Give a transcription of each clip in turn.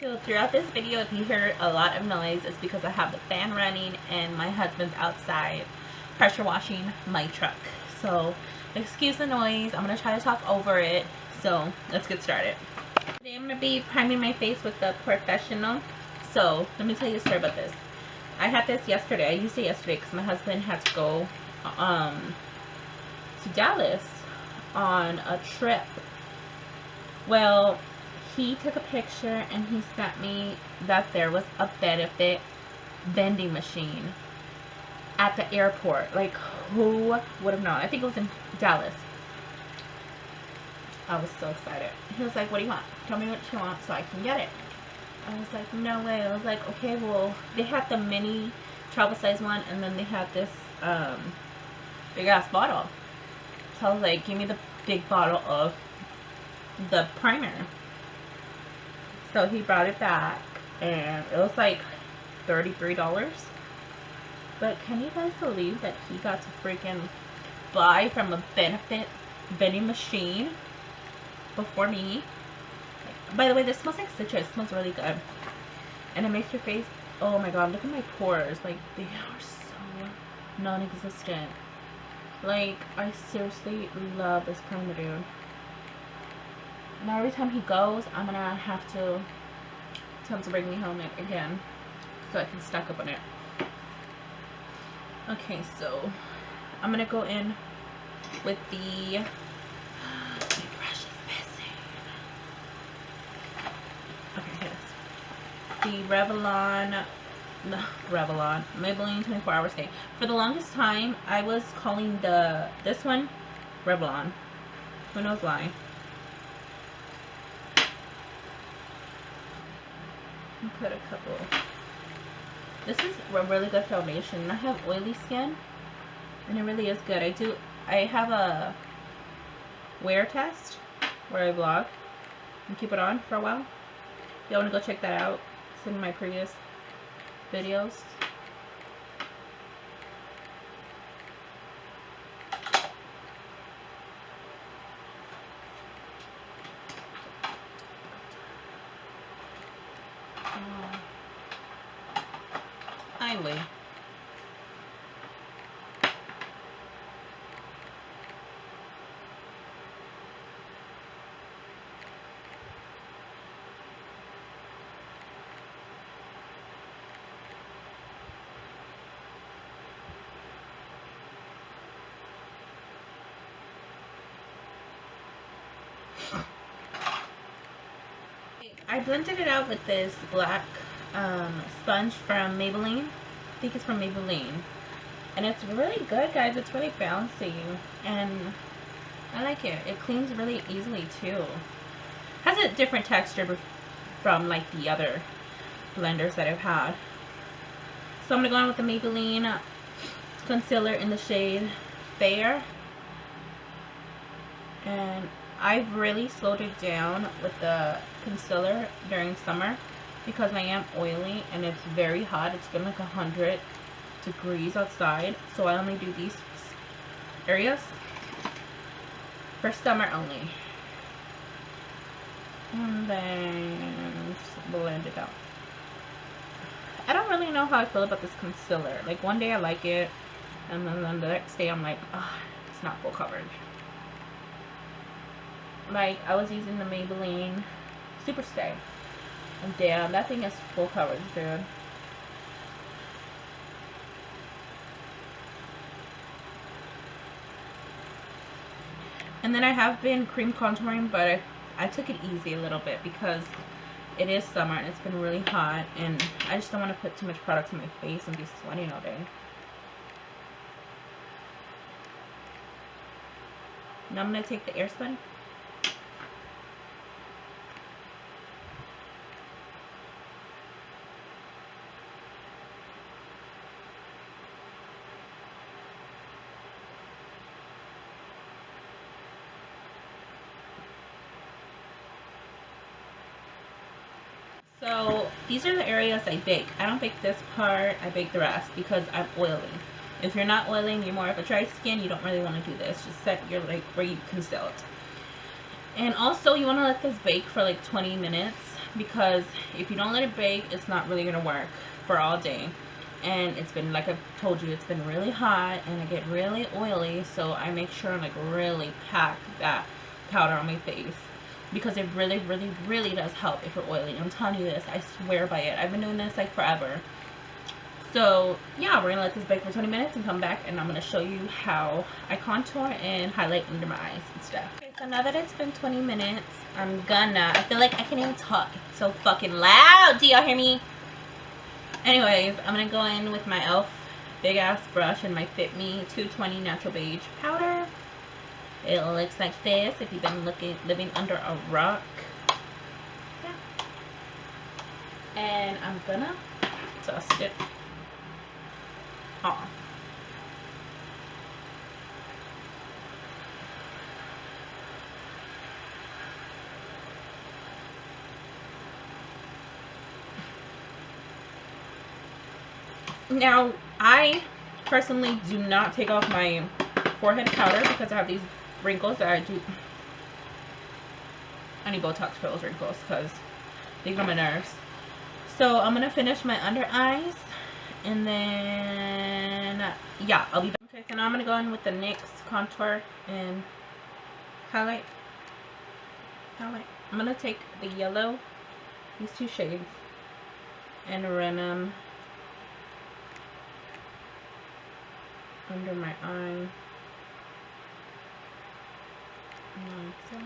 So throughout this video, if you hear a lot of noise, it's because I have the fan running and my husband's outside pressure washing my truck. So excuse the noise. I'm going to try to talk over it. So let's get started. Today I'm going to be priming my face with the Professional. So let me tell you a story about this. I had this yesterday. I used it yesterday because my husband had to go to Dallas on a trip. Well, he took a picture and he sent me that there was a benefit vending machine at the airport. Like, who would have known? I think it was in Dallas. I was so excited. He was like, what do you want? Tell me what you want so I can get it. I was like, no way. I was like, okay, well, they had the mini travel size one and then they had this big ass bottle. So I was like, give me the big bottle of the primer. So he brought it back and it was like $33. But can you guys believe that he got to freaking buy from a benefit vending machine before me? By the way, this smells like citrus. It smells really good. And it makes your face, oh my god, look at my pores. Like, they are so non-existent. Like, I seriously love this primer, dude. Now every time he goes, I'm gonna have to tell him to bring me home again so I can stock up on it. Okay, so I'm gonna go in with the my brush is missing. Okay, here it is. The Revlon Maybelline 24-hour stay. For the longest time, I was calling this one Revlon. Who knows why? Put a couple. This is a really good foundation. I have oily skin and it really is good. I have a wear test where I vlog and keep it on for a while. Y'all want to go check that out? It's in my previous videos. Highway. I blended it out with this black sponge from Maybelline. I think it's from Maybelline. And it's really good, guys. It's really bouncy. And I like it. It cleans really easily, too. Has a different texture from, like, the other blenders that I've had. So I'm going to go on with the Maybelline concealer in the shade Fair. And I've really slowed it down with the concealer during summer because I am oily and it's very hot. It's been like 100 degrees outside, so I only do these areas for summer only. And then just blend it out. I don't really know how I feel about this concealer. Like, one day I like it and then the next day I'm like, oh, it's not full coverage. Like, I was using the Maybelline Super Stay. And damn, that thing is full coverage, dude. And then I have been cream contouring, but I took it easy a little bit because it is summer and it's been really hot. And I just don't want to put too much product on my face and be sweating all day. Now I'm going to take the Airspun. So these are the areas I bake. I don't bake this part, I bake the rest because I'm oily. If you're not oiling, you're more of a dry skin, you don't really want to do this. Just set your, like, where you conceal it. And also, you want to let this bake for like 20 minutes because if you don't let it bake, it's not really gonna work for all day. And it's been, like I've told you, it's been really hot and I get really oily, so I make sure I like really pack that powder on my face, because it really, really, really does help if you're oily. I'm telling you this, I swear by it. I've been doing this like forever. So yeah, we're gonna let this bake for 20 minutes and come back, and I'm gonna show you how I contour and highlight under my eyes and stuff. Okay, so now that it's been 20 minutes, I feel like I can't even talk. It's so fucking loud. Do y'all hear me? Anyways, I'm gonna go in with my e.l.f. big ass brush and my Fit Me 220 Natural Beige powder. It looks like this if you've been living under a rock. Yeah. And I'm gonna dust it off. Now, I personally do not take off my forehead powder because I have these wrinkles that I need Botox for those wrinkles because they get on my nerves. So I'm gonna finish my under eyes, and then yeah, I'll be back. Okay, so now I'm gonna go in with the NYX contour and highlight. I'm gonna take the yellow, these two shades, and run them under my eye. Like that.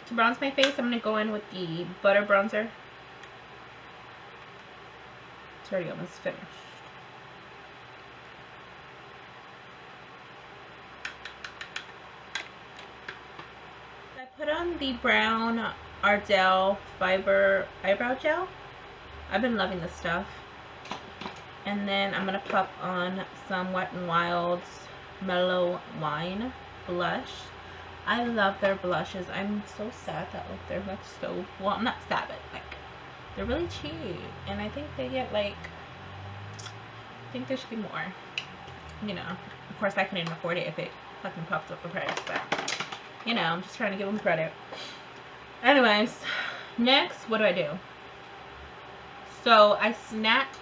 To bronze my face, I'm going to go in with the Butter Bronzer. It's already almost finished. I put on the brown Ardell Fiber Eyebrow Gel. I've been loving this stuff. And then I'm going to pop on some Wet n Wild's Mellow Wine blush. I love their blushes. I'm so sad that like they're like so, well, I'm not sad, but like they're really cheap, and I think they get like, I think there should be more, you know. Of course I couldn't afford it if it fucking popped up the price, but you know, I'm just trying to give them credit. Anyways, next, what do? So I snapped.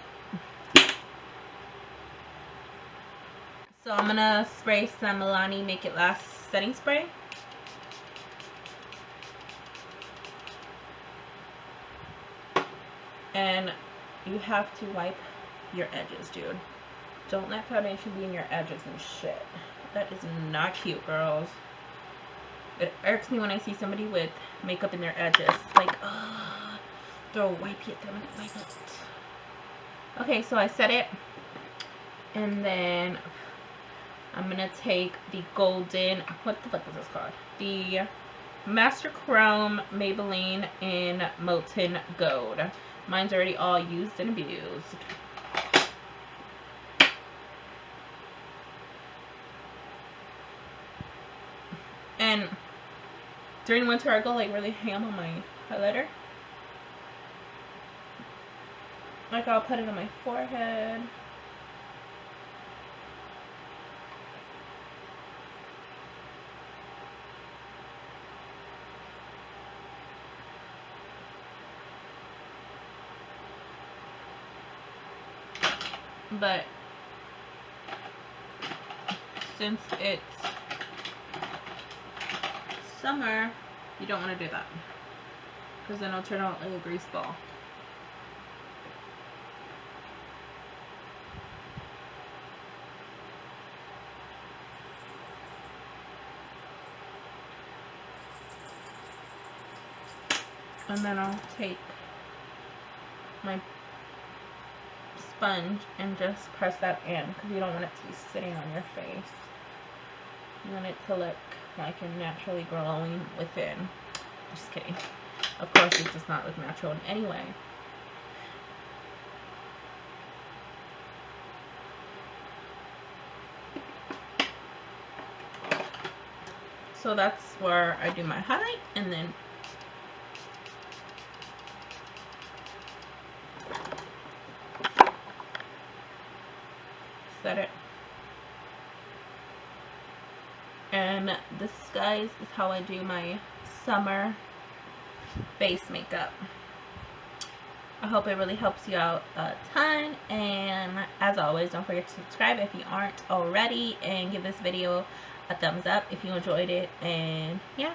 So I'm gonna spray some Milani Make It Last setting spray. And you have to wipe your edges, dude. Don't let foundation be in your edges and shit. That is not cute, girls. It irks me when I see somebody with makeup in their edges. Like, oh, throw wipe it, wipe it. Okay, so I set it. And then I'm gonna take the golden, what the fuck is this called? The Master Chrome Maybelline in Molten Gold. Mine's already all used and abused. And during winter, I go like really ham on my highlighter. Like I'll put it on my forehead. But since it's summer, you don't want to do that, because then it'll turn out like a grease ball. And then I'll take my sponge and just press that in, because you don't want it to be sitting on your face. You want it to look like you're naturally glowing within. Just kidding. Of course, it does not look natural in any way. So that's where I do my highlight, and then set it. And this, guys, is how I do my summer base makeup. I hope it really helps you out a ton, and as always, don't forget to subscribe if you aren't already, and give this video a thumbs up if you enjoyed it. And yeah,